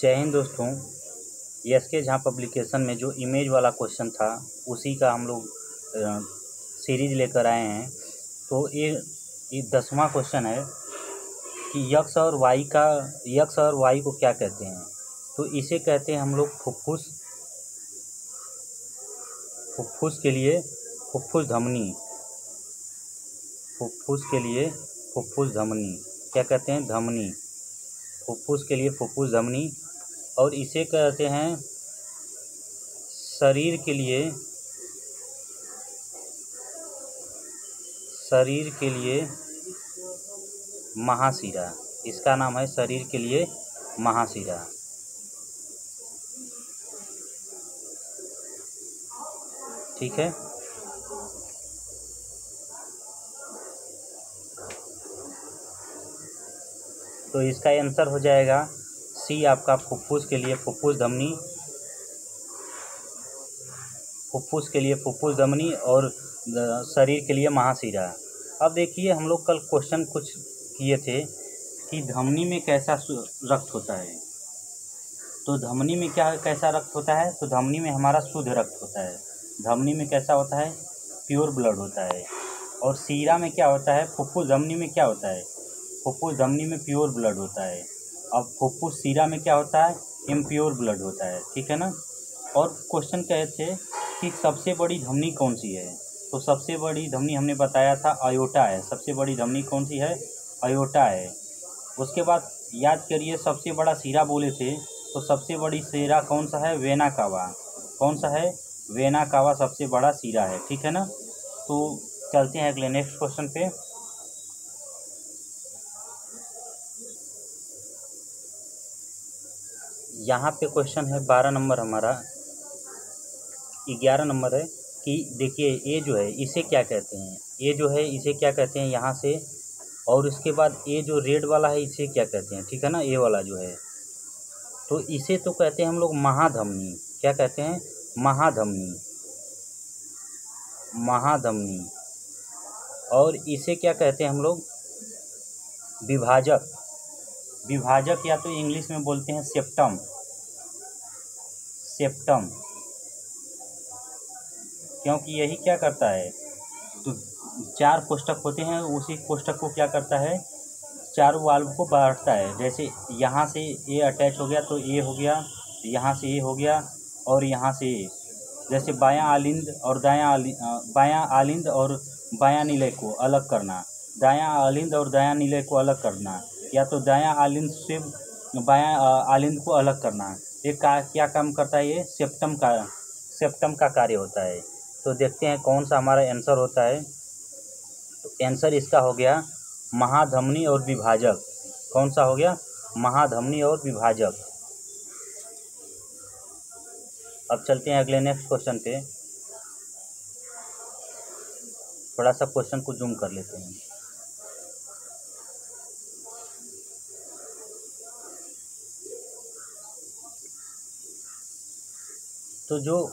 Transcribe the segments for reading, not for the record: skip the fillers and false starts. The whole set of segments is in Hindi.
जय हिंद दोस्तों। एसके झा पब्लिकेशन में जो इमेज वाला क्वेश्चन था उसी का हम लोग सीरीज लेकर आए हैं। तो ये 10वां क्वेश्चन है कि यक्स और वाई को क्या कहते हैं। तो इसे कहते हैं हम लोग फुफ्फुस के लिए फुफ्फुस धमनी। फुफ्फुस के लिए फुफ्फुस धमनी क्या कहते हैं? धमनी। फुफ्फुस के लिए फुफ्फुस धमनी। और इसे कहते हैं शरीर के लिए महाशिरा। इसका नाम है शरीर के लिए महाशिरा। ठीक है। तो इसका आंसर हो जाएगा सी आपका फुफ्फुस के लिए फुफ्फुस धमनी। फुफ्फुस के लिए फुफ्फुस धमनी और शरीर के लिए महाशिरा। अब देखिए, हम लोग कल क्वेश्चन कुछ किए थे कि धमनी में कैसा रक्त होता है। तो धमनी में कैसा रक्त होता है? तो धमनी में हमारा शुद्ध रक्त होता है। धमनी में कैसा होता है? प्योर ब्लड होता है। और सीरा में क्या होता है? फुफ्फुस धमनी में क्या होता है? फुफ्फुस धमनी में प्योर ब्लड होता है। अब फुफ्फुस सीरा में क्या होता है? इम्प्योर ब्लड होता है। ठीक है ना। और क्वेश्चन कहे थे कि सबसे बड़ी धमनी कौन सी है। तो सबसे बड़ी धमनी हमने बताया था आयोटा है। सबसे बड़ी धमनी कौन सी है? आयोटा है। उसके बाद याद करिए, सबसे बड़ा सीरा बोले थे तो सबसे बड़ी सीरा कौन सा है? Vena cava. कौन सा है? वेना कावा सबसे बड़ा सीरा है। ठीक है ना। तो चलते हैं अगले नेक्स्ट क्वेश्चन पे। यहाँ पे क्वेश्चन है 12 नंबर, हमारा 11 नंबर है कि देखिए ये जो है इसे क्या कहते हैं। ये जो है इसे क्या कहते हैं यहाँ से। और उसके बाद ये जो रेड वाला है इसे क्या कहते हैं? ठीक है ना। ये वाला जो है तो इसे तो कहते हैं हम लोग महाधमनी। क्या कहते हैं? महाधमनी। महाधमनी। और इसे क्या कहते हैं हम लोग? विभाजक। विभाजक या तो इंग्लिश में बोलते हैं सेप्टम। सेप्टम। क्योंकि यही क्या करता है, तो 4 कोष्ठक होते हैं, उसी कोष्ठक को क्या करता है, चारों वाल्व को बांटता है। जैसे यहाँ से ये अटैच हो गया तो ये हो गया, यहाँ से ये हो गया और यहाँ से ये। जैसे बायां आलिंद और बायां आलिंद और बायां निलय को अलग करना, दायां आलिंद और दायां निलय को अलग करना, या तो दायां आलिंद से बायां आलिंद को अलग करना। ये क्या काम करता है? ये सेप्टम का कार्य होता है। तो देखते हैं कौन सा हमारा आंसर होता है। तो आंसर इसका हो गया महाधमनी और विभाजक। कौन सा हो गया? महाधमनी और विभाजक। अब चलते हैं अगले नेक्स्ट क्वेश्चन पे। थोड़ा सा क्वेश्चन को जूम कर लेते हैं। तो जो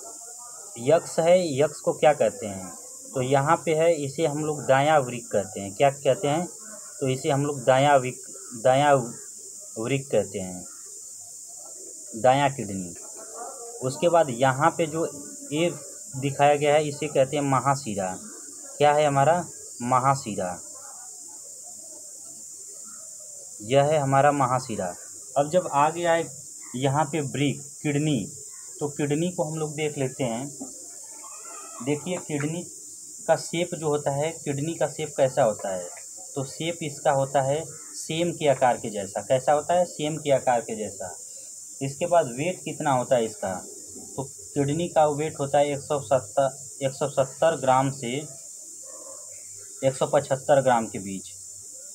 यक्स है, यक्स को क्या कहते हैं? तो यहाँ पे है, इसे हम लोग दायां वृक्क कहते हैं। क्या कहते हैं? तो इसे हम लोग दायां वृक्क कहते हैं, दायां किडनी। उसके बाद यहाँ पे जो ये दिखाया गया है इसे कहते हैं महाशिरा। क्या है हमारा? महाशिरा। यह है हमारा महाशिरा। अब जब आ गया है यहाँ पे वृक्क, किडनी, तो किडनी को हम लोग देख लेते हैं। देखिए किडनी का शेप जो होता है, किडनी का शेप कैसा होता है? तो शेप इसका होता है सेम के आकार के जैसा। कैसा होता है? सेम के आकार के जैसा। इसके बाद वेट कितना होता है इसका? तो किडनी का वेट होता है 170 ग्राम से 175 ग्राम के बीच।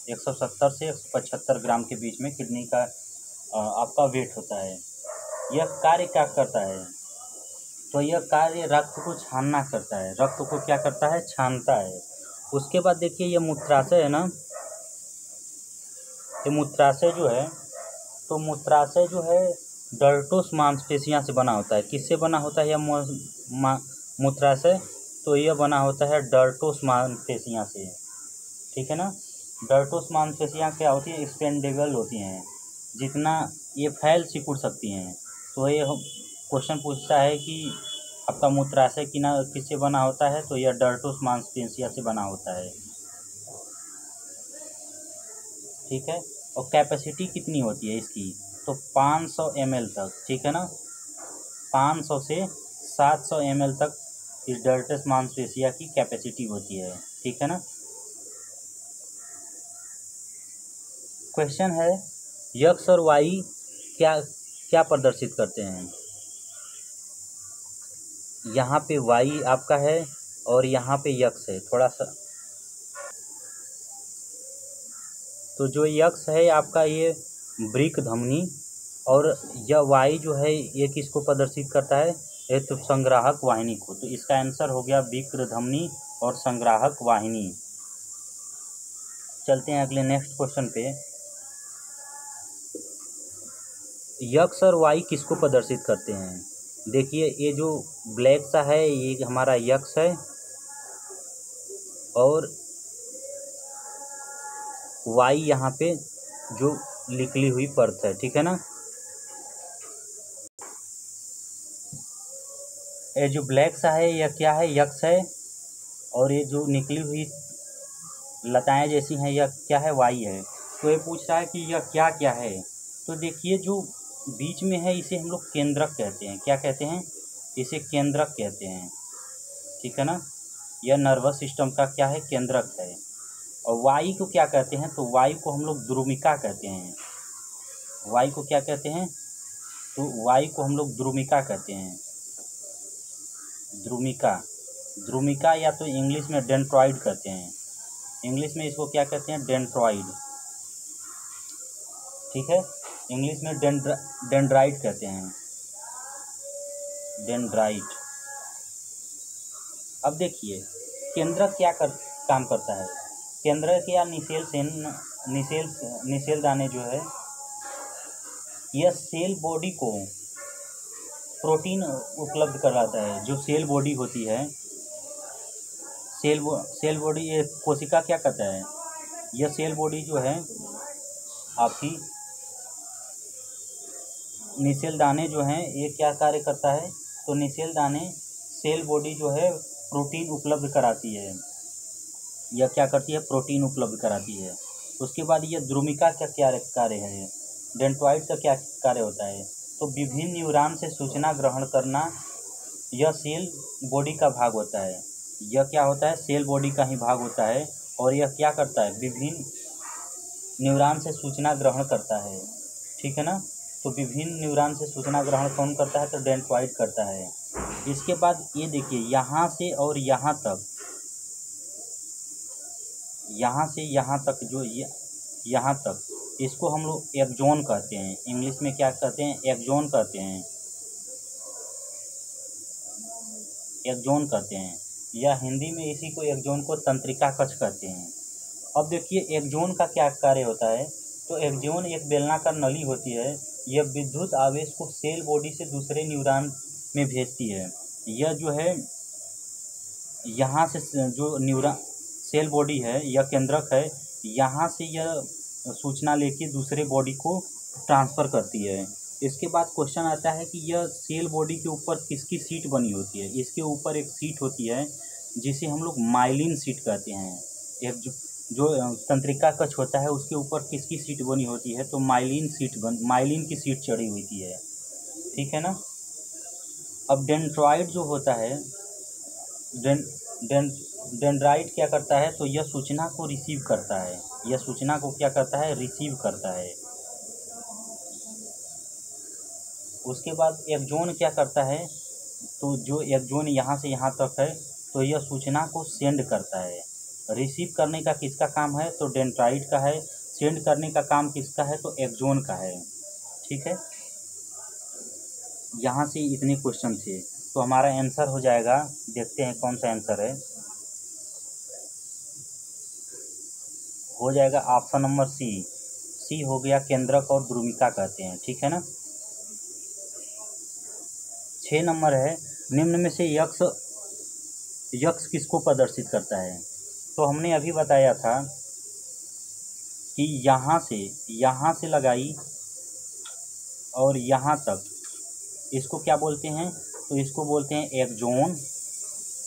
170 से 175 ग्राम के बीच में किडनी का आपका वेट होता है। यह कार्य क्या करता है? तो यह कार्य रक्त को छानना करता है। रक्त को क्या करता है? छानता है। उसके बाद देखिए ये मूत्राशय है ना, ये मूत्राशय जो है, तो मूत्राशय जो है डर्टोस मांसपेशियां से बना होता है। किससे बना होता है यह मूत्राशय? तो यह बना होता है डर्टोस मांसपेशियां से। ठीक है ना। डर्टोस मांसपेशियां क्या होती है? एक्सपेंडेबल होती हैं। जितना ये फैल सिकुड़ सकती हैं। तो ये क्वेश्चन पूछता है कि आपका मूत्राशय किससे बना होता है, तो यह डर्टोस मांसपेशिया से बना होता है। ठीक है, और कैपेसिटी कितनी होती है इसकी, तो 500 ml तक, ठीक है ना, 500 से 700 ml तक इस डर्टस मांसपेशिया की कैपेसिटी होती है। ठीक है ना। क्वेश्चन है यक्स और वाई क्या क्या प्रदर्शित करते हैं। यहाँ पे वाई आपका है और यहाँ पे यक्स है। थोड़ा सा तो जो यक्स है आपका ये वृक्क धमनी, और यह वाई जो है ये किसको प्रदर्शित करता है, ये तो संग्राहक वाहिनी को। तो इसका आंसर हो गया वृक्क धमनी और संग्राहक वाहिनी। चलते हैं अगले नेक्स्ट क्वेश्चन पे। यक्स और वाई किसको प्रदर्शित करते हैं। देखिए ये जो ब्लैक सा है ये हमारा यक्स है और वाई यहाँ पे जो निकली हुई परत है। ठीक है ना। ये जो ब्लैक सा है यह क्या है, यक्स है, और ये जो निकली हुई लताएं जैसी हैं यह क्या है, वाई है। तो ये पूछ रहा है कि यह क्या क्या है। तो देखिए जो बीच में है इसे हम लोग केंद्रक कहते हैं। क्या कहते हैं, इसे केंद्रक कहते हैं। ठीक है ना। यह नर्वस सिस्टम का क्या है, केंद्रक है। और वाई को क्या कहते हैं, तो वाई को हम लोग द्रुमिका कहते हैं। वाई को क्या कहते हैं, तो वाई को हम लोग द्रुमिका कहते हैं। द्रुमिका, द्रुमिका या तो इंग्लिश में डेंट्रॉइड कहते हैं। इंग्लिश में इसको क्या कहते हैं, डेंट्रॉइड। ठीक है, इंग्लिश में डेंड्राइट कहते हैं, डेंड्राइट। अब देखिए केंद्रक क्या काम करता है। केंद्रक या निषेल दाने जो है यह सेल बॉडी को प्रोटीन उपलब्ध कराता है। जो सेल बॉडी होती है, सेल बॉडी, ये कोशिका क्या करता है, यह सेल बॉडी जो है आपकी निषेल दाने जो हैं ये क्या कार्य करता है, तो निषेल दाने सेल बॉडी जो है प्रोटीन उपलब्ध कराती है। यह क्या करती है, प्रोटीन उपलब्ध कराती है। उसके बाद यह द्रुमिका का क्या कार्य है, डेंट्रॉइड का क्या कार्य होता है, तो विभिन्न न्यूरॉन से सूचना ग्रहण करना यह सेल बॉडी का भाग होता है। यह क्या होता है, सेल बॉडी का ही भाग होता है। और यह क्या करता है, विभिन्न न्यूरॉन से सूचना ग्रहण करता है। ठीक है ना। तो विभिन्न न्यूरॉन से सूचना ग्रहण कौन करता है, तो डेंट्रॉइड करता है। इसके बाद ये देखिए यहाँ से और यहाँ तक, यहाँ से यहाँ तक जो यहाँ तक, इसको हम लोग एक्सोन कहते हैं। इंग्लिश में क्या कहते हैं, एक्सोन कहते हैं, एक्सोन कहते हैं, या हिंदी में इसी को एक्सोन को तंत्रिका कक्ष कहते हैं। अब देखिए एक्सोन का क्या कार्य होता है, तो एक्सोन एक बेलनाकार नली होती है। यह विद्युत आवेश को सेल बॉडी से दूसरे न्यूरॉन में भेजती है। यह जो है यहाँ से जो न्यूरॉन सेल बॉडी है, यह केंद्रक है, यहाँ से यह सूचना लेके दूसरे बॉडी को ट्रांसफ़र करती है। इसके बाद क्वेश्चन आता है कि यह सेल बॉडी के ऊपर किसकी सीट बनी होती है। इसके ऊपर एक सीट होती है जिसे हम लोग माइलिन सीट कहते हैं। एक जो तंत्रिका कक्ष होता है उसके ऊपर किसकी सीट बनी होती है, तो माइलिन की सीट चढ़ी होती है। ठीक है ना। अब डेंड्रॉइड जो होता है, डेंड्राइट क्या करता है, तो यह सूचना को रिसीव करता है। यह सूचना को क्या करता है, रिसीव करता है। उसके बाद एक्सोन क्या करता है, तो जो एक्सोन यहाँ से यहाँ तक है, तो यह सूचना को सेंड करता है। रिसीव करने का किसका काम है, तो डेंड्राइट का है। सेंड करने का काम किसका है, तो एक्सोन का है। ठीक है। यहाँ से इतने क्वेश्चन थे, तो हमारा आंसर हो जाएगा, देखते हैं कौन सा आंसर है, हो जाएगा ऑप्शन नंबर सी हो गया, केंद्रक और द्रुमिका कहते हैं। ठीक है ना। 6 नंबर है, निम्न में से यक्स किसको प्रदर्शित करता है। तो हमने अभी बताया था कि यहाँ से लगाई और यहाँ तक, इसको क्या बोलते हैं? तो इसको बोलते हैं एक्सोन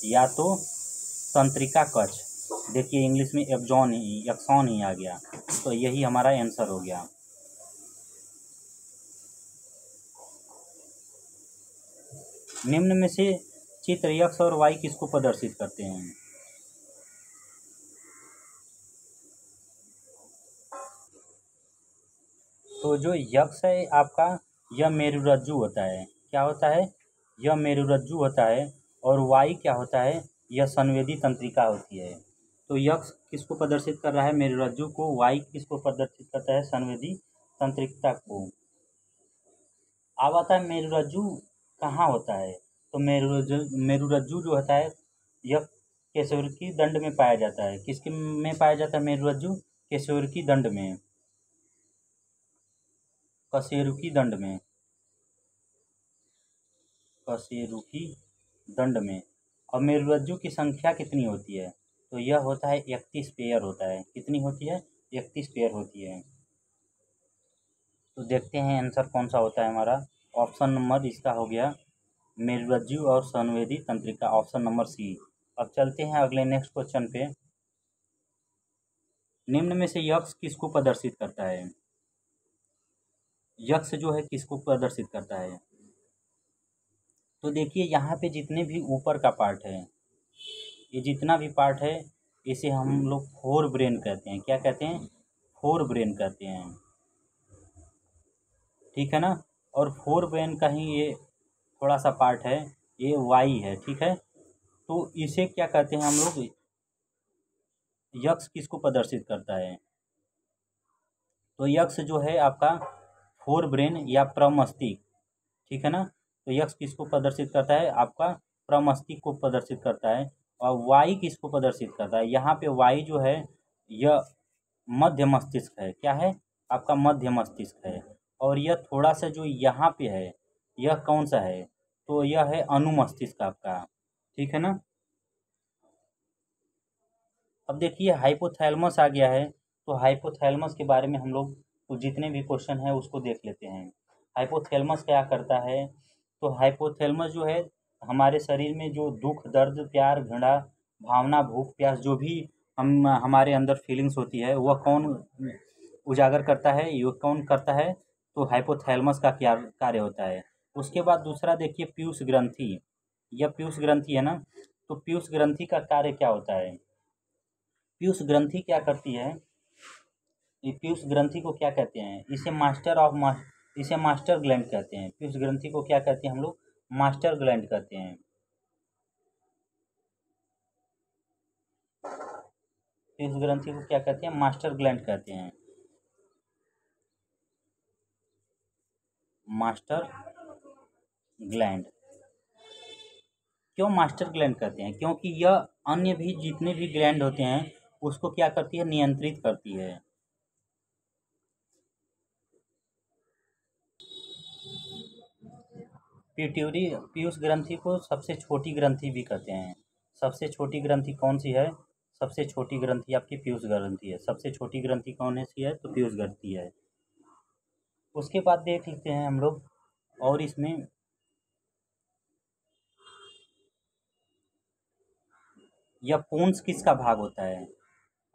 या तो तंत्रिका कक्ष। देखिए इंग्लिश में एक्सॉन ही आ गया, तो यही हमारा आंसर हो गया। निम्न में से चित्र एक्स और वाई किसको प्रदर्शित करते हैं? तो जो यक्ष है आपका, यह मेरुरज्जु होता है। क्या होता है? यह मेरुरज्जु होता है। और वाई क्या होता है? यह संवेदी तंत्रिका होती है। तो यक्ष किसको प्रदर्शित कर रहा है? मेरुरज्जु को। वाई किसको प्रदर्शित करता है? संवेदी तंत्रिका को। अब आता है मेरुरज्जु कहाँ होता है? तो मेरुरज्जु जो होता है यह केशवृक्की दंड में पाया जाता है। किसके में पाया जाता है मेरुरज्जु? केशवृक्की दंड में, कशेरुकी दंड में, कशेरुकी दंड में। अब मेरुरज्जु की संख्या कितनी होती है? तो यह होता है 31 पेयर होता है। कितनी होती है? 31 पेयर होती है। तो देखते हैं आंसर कौन सा होता है हमारा। ऑप्शन नंबर इसका हो गया मेरुरज्जु और संवेदी तंत्रिका, ऑप्शन नंबर सी। अब चलते हैं अगले नेक्स्ट क्वेश्चन पे। निम्न में से यक्ष किसको प्रदर्शित करता है? यक्ष जो है किसको प्रदर्शित करता है? तो देखिए यहाँ पे जितने भी ऊपर का पार्ट है, ये जितना भी पार्ट है, इसे हम लोग फोर ब्रेन कहते हैं। क्या कहते हैं? फोर ब्रेन कहते हैं। ठीक है ना? और फोर ब्रेन का ही ये थोड़ा सा पार्ट है, ये वाई है। ठीक है, तो इसे क्या कहते हैं हम लोग? यक्ष किसको प्रदर्शित करता है? तो यक्ष जो है आपका फोर ब्रेन या प्रमस्तिष्क। ठीक है ना? तो यक्ष किसको प्रदर्शित करता है? आपका प्रमस्तिष्क को प्रदर्शित करता है। और वाई किसको प्रदर्शित करता है? यहाँ पे वाई जो है यह मध्य मस्तिष्क है। क्या है? आपका मध्य मस्तिष्क है। और यह थोड़ा सा जो यहाँ पे है, यह कौन सा है? तो यह है अनुमस्तिष्क आपका। ठीक है ना? अब देखिए हाइपोथैलेमस आ गया है। तो हाइपोथैलेमस के बारे में हम लोग तो जितने भी क्वेश्चन है उसको देख लेते हैं। हाइपोथैलेमस क्या करता है? तो हाइपोथैलेमस जो है हमारे शरीर में जो दुख, दर्द, प्यार, घृणा, भावना, भूख, प्यास, जो भी हम हमारे अंदर फीलिंग्स होती है, वह कौन उजागर करता है? ये कौन करता है? तो हाइपोथैलेमस का क्या कार्य होता है। उसके बाद दूसरा देखिए पीयूष ग्रंथि। यह पीयूष ग्रंथि है ना? तो पीयूष ग्रंथि का कार्य क्या होता है? पीयूष ग्रंथि क्या करती है? ये पीयूष ग्रंथि को क्या कहते हैं? इसे मास्टर ग्लैंड कहते हैं। पीयूष ग्रंथि को क्या कहते हैं हम लोग? मास्टर ग्लैंड कहते हैं। पीयूष ग्रंथि को क्या कहते हैं? मास्टर ग्लैंड कहते हैं। Master gland. क्यों मास्टर ग्लैंड कहते हैं? क्योंकि यह अन्य भी जितने भी ग्लैंड होते हैं उसको क्या करती है? नियंत्रित करती है। पिट्यूटरी पीयूष ग्रंथि को सबसे छोटी ग्रंथि भी कहते हैं। सबसे छोटी ग्रंथि कौन सी है? सबसे छोटी ग्रंथि आपकी पीयूष ग्रंथि है। सबसे छोटी ग्रंथि कौन सी है? तो पीयूष ग्रंथि है। उसके बाद देख लेते हैं हम लोग और इसमें यह पूंछ किसका भाग होता है?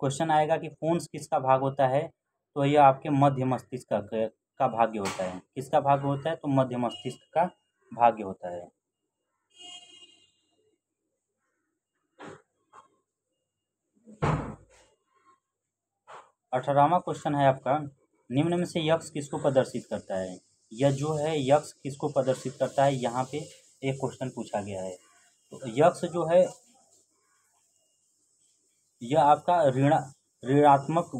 क्वेश्चन आएगा कि पूंछ किसका भाग होता है? तो यह आपके मध्य मस्तिष्क का भाग्य होता है। किसका भाग्य होता है? तो मध्य मस्तिष्क का भाग्य होता है। अठारहवां क्वेश्चन है आपका, निम्न में से यक्ष किसको प्रदर्शित करता है? यह जो है यक्ष किसको प्रदर्शित करता है? यहाँ पे एक क्वेश्चन पूछा गया है। तो यक्ष जो है यह आपका ऋणात्मक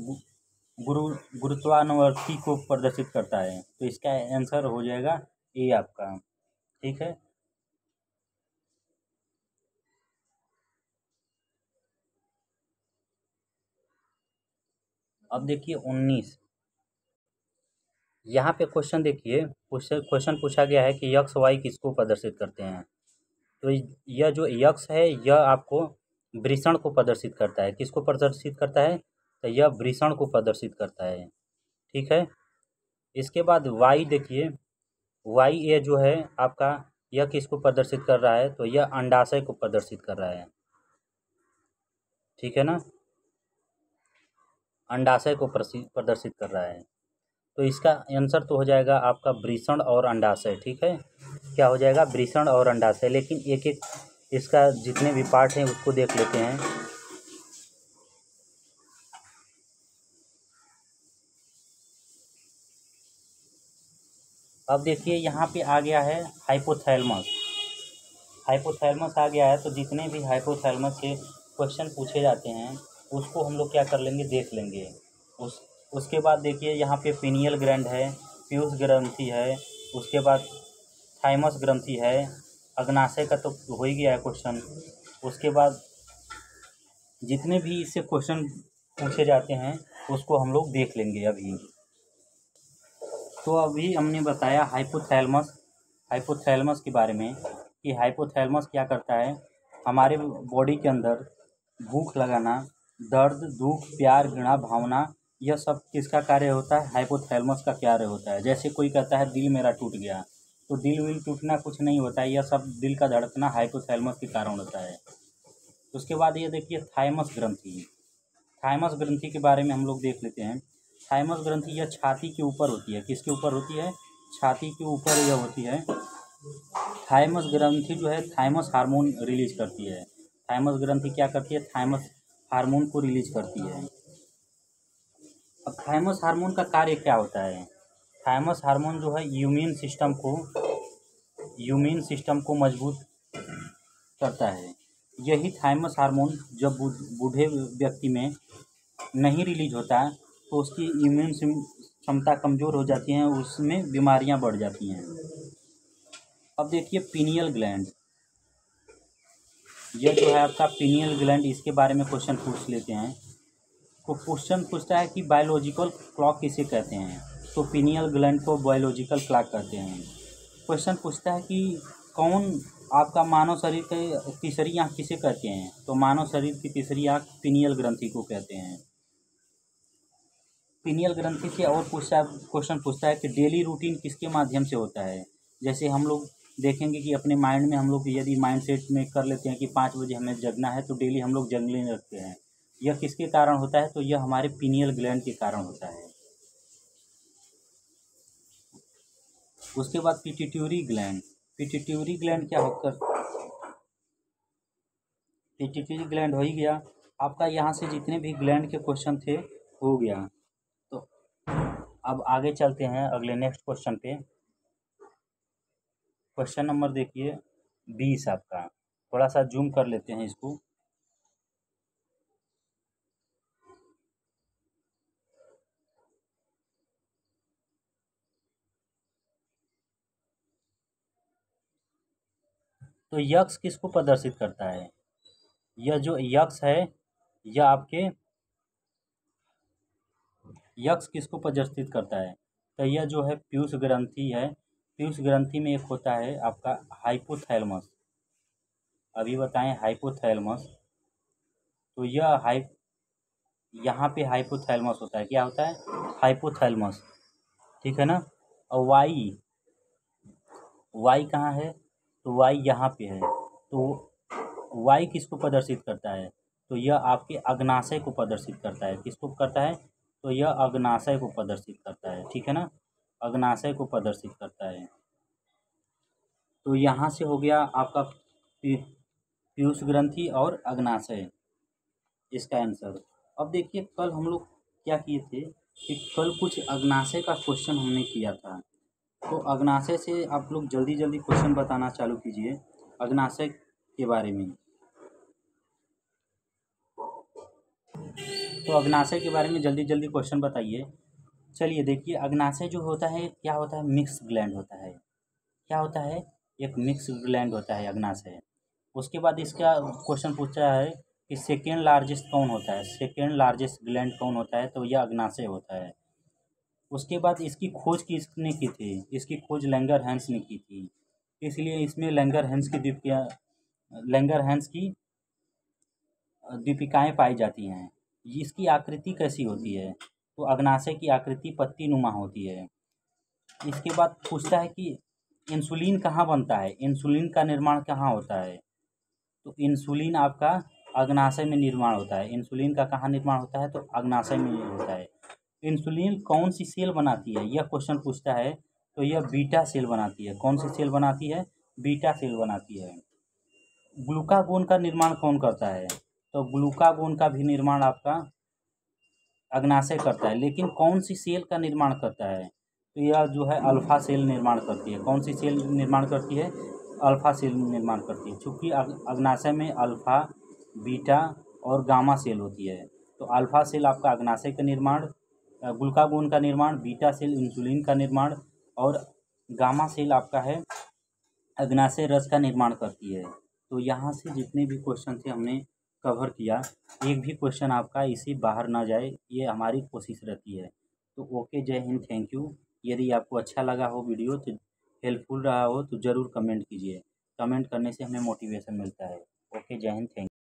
गुरु गुरुत्वानुवर्ती को प्रदर्शित करता है। तो इसका आंसर हो जाएगा ए आपका। ठीक है, अब देखिए 19। यहाँ पे क्वेश्चन देखिए, क्वेश्चन पूछा गया है कि यक्ष वाई किसको प्रदर्शित करते हैं? तो यह जो यक्ष है यह आपको वृषण को प्रदर्शित करता है। किसको प्रदर्शित करता है? तो यह वृषण को प्रदर्शित करता है। ठीक है, इसके बाद वाई देखिए, वाई ए जो है आपका, यह किसको प्रदर्शित कर रहा है, तो यह अंडाशय को प्रदर्शित कर रहा है, ठीक है ना, अंडाशय को प्रदर्शित कर रहा है। तो इसका आंसर तो हो जाएगा आपका वृषण और अंडाशय, ठीक है, क्या हो जाएगा, वृषण और अंडाशय। लेकिन एक एक इसका जितने भी पार्ट हैं उसको देख लेते हैं। अब देखिए यहाँ पे आ गया है हाइपोथैलेमस, हाइपोथैलेमस आ गया है। तो जितने भी हाइपोथैलेमस के क्वेश्चन पूछे जाते हैं उसको हम लोग क्या कर लेंगे, देख लेंगे। उसके बाद देखिए यहाँ पे पीनियल ग्लैंड है, पीयूष ग्रंथि है, उसके बाद थाइमस ग्रंथि है, अग्नाशय का तो हो ही गया है क्वेश्चन। उसके बाद जितने भी इससे क्वेश्चन पूछे जाते हैं उसको हम लोग देख लेंगे अभी। तो अभी हमने बताया हाइपोथैलेमस, हाइपोथैलेमस के बारे में कि हाइपोथैलेमस क्या करता है, हमारे बॉडी के अंदर भूख लगाना, दर्द, दुख, प्यार, घृणा, भावना, यह सब किसका कार्य होता है, हाइपोथैलेमस का कार्य होता है। जैसे कोई कहता है दिल मेरा टूट गया, तो दिल विल टूटना कुछ नहीं होता है, यह सब दिल का धड़कना हाइपोथैलेमस के कारण होता है। उसके बाद ये देखिए थाइमस ग्रंथि, थाइमस ग्रंथि के बारे में हम लोग देख लेते हैं। थाइमस ग्रंथि यह छाती के ऊपर होती है, किसके ऊपर होती है, छाती के ऊपर यह होती है। थाइमस ग्रंथि जो है थाइमस हार्मोन रिलीज करती है, थाइमस ग्रंथि क्या करती है, थाइमस हार्मोन को रिलीज करती है। अब थाइमस हार्मोन का कार्य क्या होता है, थाइमस हार्मोन जो है इम्यून सिस्टम को मजबूत करता है। यही थाइमस हार्मोन जब बूढ़े व्यक्ति में नहीं रिलीज होता है तो उसकी इम्यून क्षमता कमज़ोर हो जाती है, उसमें बीमारियां बढ़ जाती हैं। अब देखिए पीनियल ग्लैंड, यह जो है आपका पीनियल ग्लैंड, इसके बारे में क्वेश्चन पूछ लेते हैं। तो क्वेश्चन पूछता है कि बायोलॉजिकल क्लॉक किसे कहते हैं, तो पीनियल ग्लैंड को बायोलॉजिकल क्लॉक कहते हैं। क्वेश्चन पूछता है कि कौन आपका मानव शरीर के तीसरी आँख किसे कहते हैं, तो मानव शरीर की तीसरी आँख पीनियल ग्रंथि को कहते हैं। पीनियल ग्रंथि से और क्वेश्चन पूछता है कि डेली रूटीन किसके माध्यम से होता है। जैसे हम लोग देखेंगे कि अपने माइंड में हम लोग यदि माइंड सेट में कर लेते हैं कि 5 बजे हमें जगना है, तो डेली हम लोग जगने लगते हैं। यह किसके कारण होता है, तो यह हमारे पीनियल ग्लैंड के कारण होता है। उसके बाद पिट्यूटरी ग्लैंड, पिट्यूटरी ग्लैंड क्या होकर, पिट्यूटरी ग्लैंड हो ही गया आपका। यहाँ से जितने भी ग्लैंड के क्वेश्चन थे हो गया। तो अब आगे चलते हैं अगले नेक्स्ट क्वेश्चन पे। क्वेश्चन नंबर देखिए 20 आपका, थोड़ा सा जूम कर लेते हैं इसको। तो यक्ष किसको प्रदर्शित करता है, यह जो यक्ष है यह आपके यक्ष किसको प्रदर्शित करता है, तो यह जो है पीयूष ग्रंथि है। पीयूष ग्रंथि में एक होता है आपका हाइपोथैलेमस, अभी बताएं हाइपोथैलेमस। तो यह यहाँ पे हाइपोथैलेमस होता है, क्या होता है, हाइपोथैलेमस, ठीक है ना। और वाई कहाँ है, तो वाई यहाँ पे है। तो वाई किसको प्रदर्शित करता है, तो यह आपके अग्नाशय को प्रदर्शित करता है, किसको करता है, तो यह अग्नाशय को प्रदर्शित करता है, ठीक है ना, अग्नाशय को प्रदर्शित करता है। तो यहाँ से हो गया आपका पीयूष ग्रंथि और अग्नाशय, इसका आंसर। अब देखिए कल हम लोग क्या किए थे कि कल कुछ अग्नाशय का क्वेश्चन हमने किया था। तो अग्नाशय से आप लोग जल्दी जल्दी क्वेश्चन बताना चालू कीजिए अग्नाशय के बारे में। तो अग्नाशय के बारे में जल्दी जल्दी क्वेश्चन बताइए। चलिए देखिए अग्नाशय जो होता है क्या होता है, मिक्स ग्लैंड होता है, क्या होता है, एक मिक्स ग्लैंड होता है अग्नाशय। उसके बाद इसका क्वेश्चन पूछा है कि सेकेंड लार्जेस्ट कौन होता है, सेकेंड लार्जेस्ट ग्लैंड कौन होता है, तो यह अग्नाशय होता है। उसके बाद इसकी खोज किसने की थी, इसकी खोज लैंगरहैंस ने की थी, इसलिए इसमें लैंगरहैंस की दीपिकाएँ पाई जाती हैं। इसकी आकृति कैसी होती है, तो अग्नाशय की आकृति पत्ती नुमा होती है। इसके बाद पूछता है कि इंसुलिन कहाँ बनता है, इंसुलिन का निर्माण कहाँ होता है? तो इंसुलिन आपका अग्नाशय में निर्माण होता है। इंसुलिन का कहाँ निर्माण होता है? तो अग्नाशय में होता है। इंसुलिन कौन सी सेल बनाती है, यह क्वेश्चन पूछता है। तो यह बीटा सेल बनाती है। कौन सी सेल बनाती है? बीटा सेल बनाती है। ग्लूकागोन का निर्माण कौन करता है? तो ग्लूकागोन का भी निर्माण आपका अग्नाशय करता है, लेकिन कौन सी सेल का निर्माण करता है? तो यह जो है अल्फा सेल निर्माण करती है। कौन सी सेल निर्माण करती है? अल्फा सेल निर्माण करती है। चूँकि अग्नाशय में अल्फा, बीटा और गामा सेल होती है। तो अल्फा सेल आपका अग्नाशय का निर्माण, ग्लूकागोन का निर्माण, बीटा सेल इंसुलिन का निर्माण और गामा सेल आपका है अग्नाशय रस का निर्माण करती है। तो यहाँ से जितने भी क्वेश्चन थे हमने कवर किया। एक भी क्वेश्चन आपका इसी बाहर ना जाए, ये हमारी कोशिश रहती है। तो ओके, जय हिंद, थैंक यू। यदि आपको अच्छा लगा हो वीडियो, तो हेल्पफुल रहा हो, तो ज़रूर कमेंट कीजिए। कमेंट करने से हमें मोटिवेशन मिलता है। ओके, जय हिंद, थैंक यू।